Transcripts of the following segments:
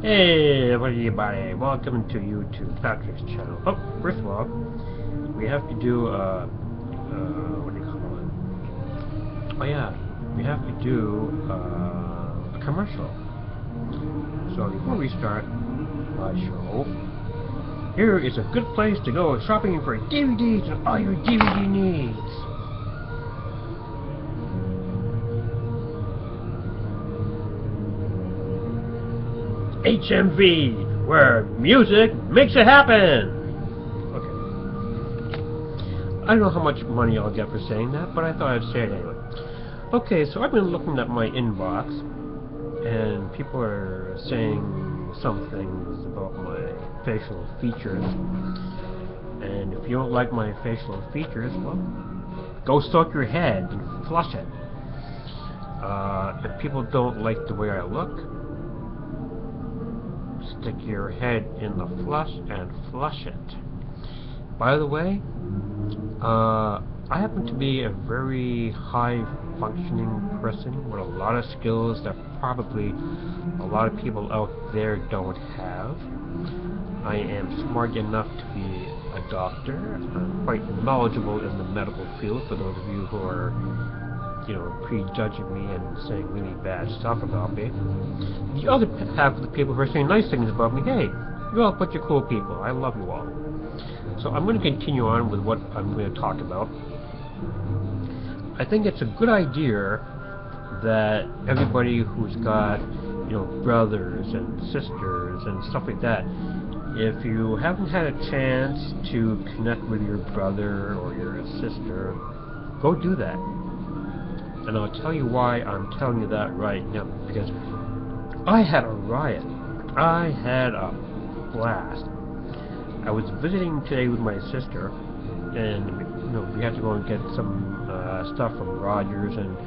Hey everybody, welcome to YouTube Patrick's channel. Oh, first of all, we have to do what do you call it? Oh yeah, we have to do a commercial. So before we start my show, here is a good place to go shopping for DVDs and all your DVD needs. HMV, where music makes it happen! Okay. I don't know how much money I'll get for saying that, but I thought I'd say it anyway. Okay, so I've been looking at my inbox, and people are saying some things about my facial features. And if you don't like my facial features, well, go soak your head and flush it. If people don't like the way I look, stick your head in the flush and flush it. By the way, I happen to be a very high-functioning person with a lot of skills that probably a lot of people out there don't have. I am smart enough to be a doctor. I'm quite knowledgeable in the medical field, for those of you who are prejudging me and saying really bad stuff about me. The other half of the people who are saying nice things about me, hey, you're all a bunch of cool people. I love you all. So I'm going to continue on with what I'm going to talk about. I think it's a good idea that everybody who's got, brothers and sisters and stuff like that, if you haven't had a chance to connect with your brother or your sister, go do that. And I'll tell you why I'm telling you that right now, because I had a riot. I had a blast. I was visiting today with my sister, and we had to go and get some stuff from Rogers, and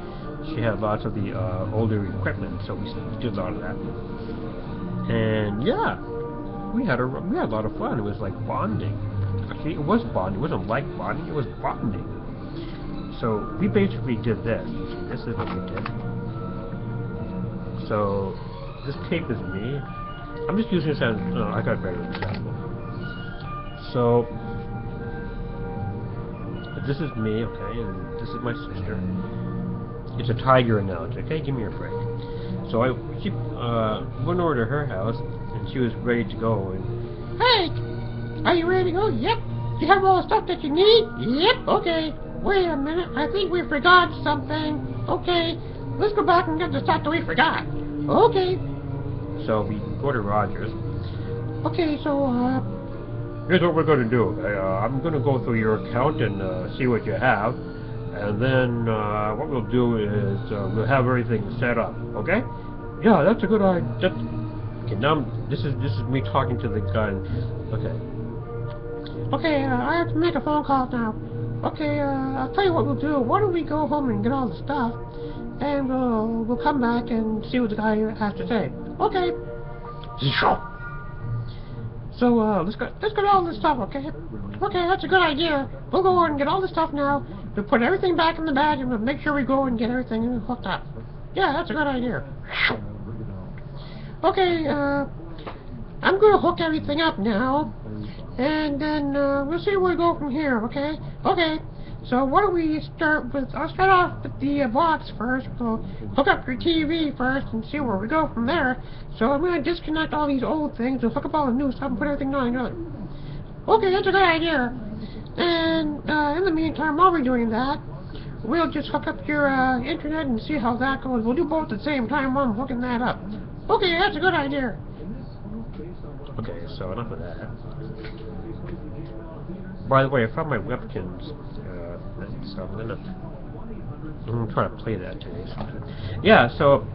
she had lots of the older equipment, so we did a lot of that. And yeah, we had a lot of fun. It was like bonding. Actually, it was bonding. It wasn't like bonding. It was bonding. So we basically did this. This is what we did. So this tape is me. I'm just using this as I got a better example. So this is me, okay, and this is my sister. It's a tiger analogy, okay? Give me a break. So she went over to her house, and she was ready to go. And hey, are you ready to go? Yep. You have all the stuff that you need? Yep. Okay. Wait a minute, I think we forgot something. Okay, let's go back and get the stuff that we forgot. Okay. So we go to Rogers. Okay, so, here's what we're going to do. I'm going to go through your account and see what you have. And then what we'll do is we'll have everything set up, okay? Yeah, that's a good idea. Okay, now this is me talking to the guy. Okay. Okay, I have to make a phone call now. Okay, I'll tell you what we'll do. Why don't we go home and get all the stuff, and we'll come back and see what the guy has to say. Okay. So let's get all this stuff. Okay. Okay, that's a good idea. We'll go and get all the stuff now. We'll put everything back in the bag, and we'll make sure we go and get everything hooked up. Yeah, that's a good idea. Okay, I'm gonna hook everything up now. And then we'll see where we go from here, okay? Okay, so why don't we start with, I'll start off with the box first. We'll hook up your TV first and see where we go from there. So I'm going to disconnect all these old things and hook up all the new stuff and put everything on together. Okay, that's a good idea. And in the meantime, while we're doing that, we'll just hook up your internet and see how that goes. We'll do both at the same time while I'm hooking that up. Okay, that's a good idea. Okay, so enough of that. By the way, I found my Webkins and stuff. I'm gonna try to play that today sometime. Yeah, so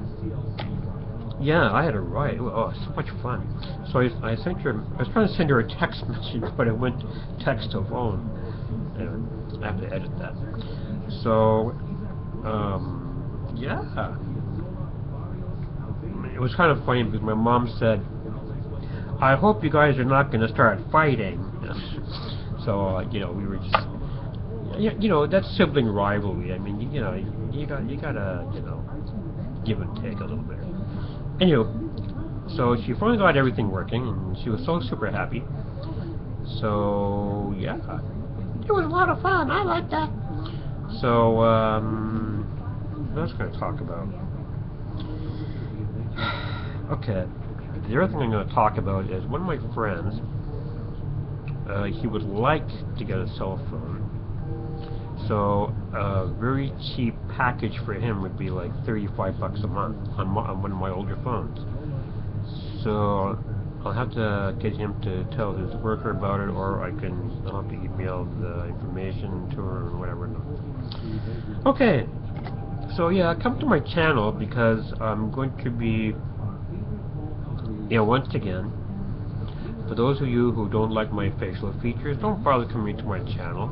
yeah, I had a riot. Oh, so much fun. So I sent her. I was trying to send her a text message, but it went text to phone. And I have to edit that. So yeah, it was kind of funny because my mom said, "I hope you guys are not going to start fighting." So we were just, that's sibling rivalry. I mean, you gotta, give and take a little bit. Anyway, So she finally got everything working, and she was so super happy. So yeah, it was a lot of fun. I like that. So what else can I talk about? Okay, the other thing I'm going to talk about is one of my friends. He would like to get a cell phone. So a very cheap package for him would be like $35 a month on one of my older phones. So I'll have to get him to tell his worker about it, or I'll have to email the information to her or whatever. Okay, so yeah, come to my channel because I'm going to be, once again, for those of you who don't like my facial features, don't bother coming to my channel.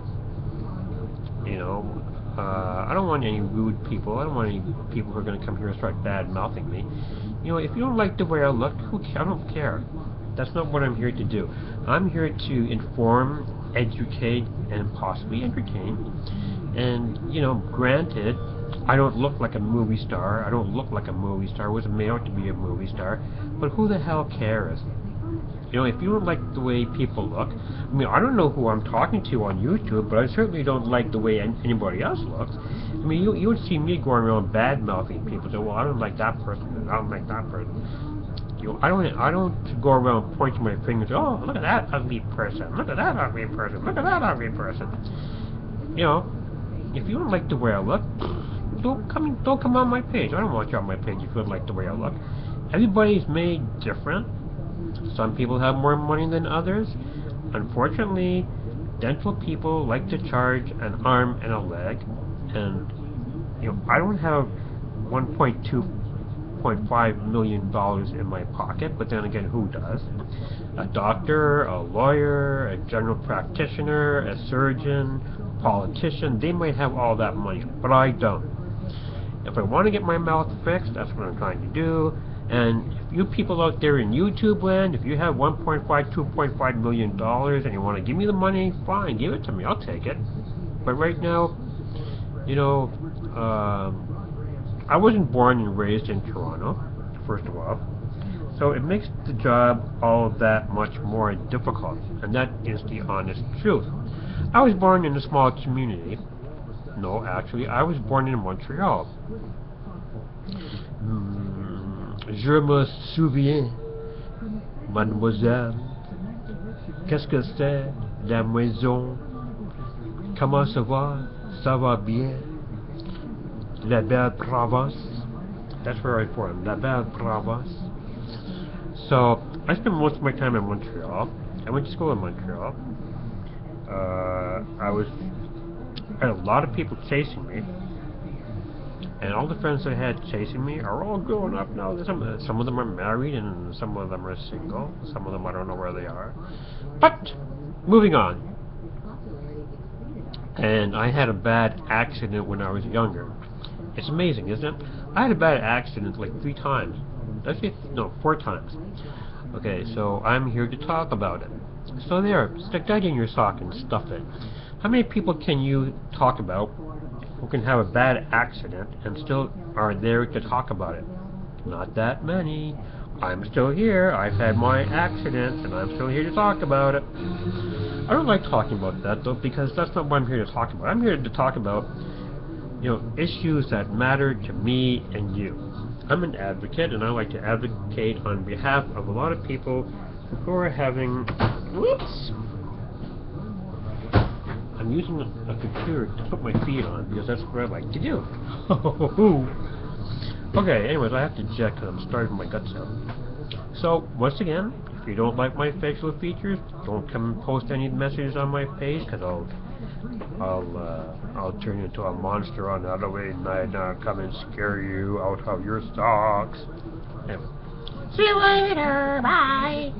I don't want any rude people. I don't want any people who are going to come here and start bad-mouthing me. If you don't like the way I look, I don't care. That's not what I'm here to do. I'm here to inform, educate, and possibly entertain. And, granted, I don't look like a movie star. I don't look like a movie star. I wasn't made out to be a movie star. But who the hell cares? If you don't like the way people look, I don't know who I'm talking to on YouTube, but I certainly don't like the way anybody else looks. You would see me going around bad-mouthing people. So, well, I don't like that person, and I don't like that person. I don't go around pointing my fingers. Oh, look at that ugly person. Look at that ugly person. Look at that ugly person. If you don't like the way I look, don't come on my page. I don't want you on my page if you don't like the way I look. Everybody's made different. Some people have more money than others. Unfortunately, dental people like to charge an arm and a leg, and I don't have $1.5 million in my pocket, but then again, who does? A doctor, a lawyer, a general practitioner, a surgeon, politician, they might have all that money, but I don't. If I want to get my mouth fixed, that's what I'm trying to do. And if you people out there in YouTube land, if you have $2.5 million and you want to give me the money, fine, give it to me, I'll take it. But right now, I wasn't born and raised in Toronto, first of all, so it makes the job all that much more difficult, and that is the honest truth. I was born in a small community. No, actually, I was born in Montreal. Je me souviens, mademoiselle, qu'est-ce que c'est, la maison, comment ça va bien, la belle province. That's where I'm from, la belle province. So, I spent most of my time in Montreal. I went to school in Montreal. I had a lot of people chasing me. And all the friends I had chasing me are all grown up now. Some of them are married, and some of them are single. Some of them I don't know where they are. But, moving on. And I had a bad accident when I was younger. It's amazing, isn't it? I had a bad accident like 3 times. Actually, no, 4 times. Okay, so I'm here to talk about it. So there, stick that in your sock and stuff it. How many people can you talk about who can have a bad accident and still are there to talk about it? Not that many. I'm still here. I've had my accident and I'm still here to talk about it. I don't like talking about that though, because that's not what I'm here to talk about. I'm here to talk about, issues that matter to me and you. I'm an advocate, and I like to advocate on behalf of a lot of people who are having... Whoops! I'm using a computer to put my feet on because that's what I like to do. Okay, anyways, I have to jet because I'm starving my guts out. So, once again, if you don't like my facial features, don't come and post any messages on my page because I'll turn you into a monster on Halloween night and I'll come and scare you out of your socks. Anyway. See you later, bye!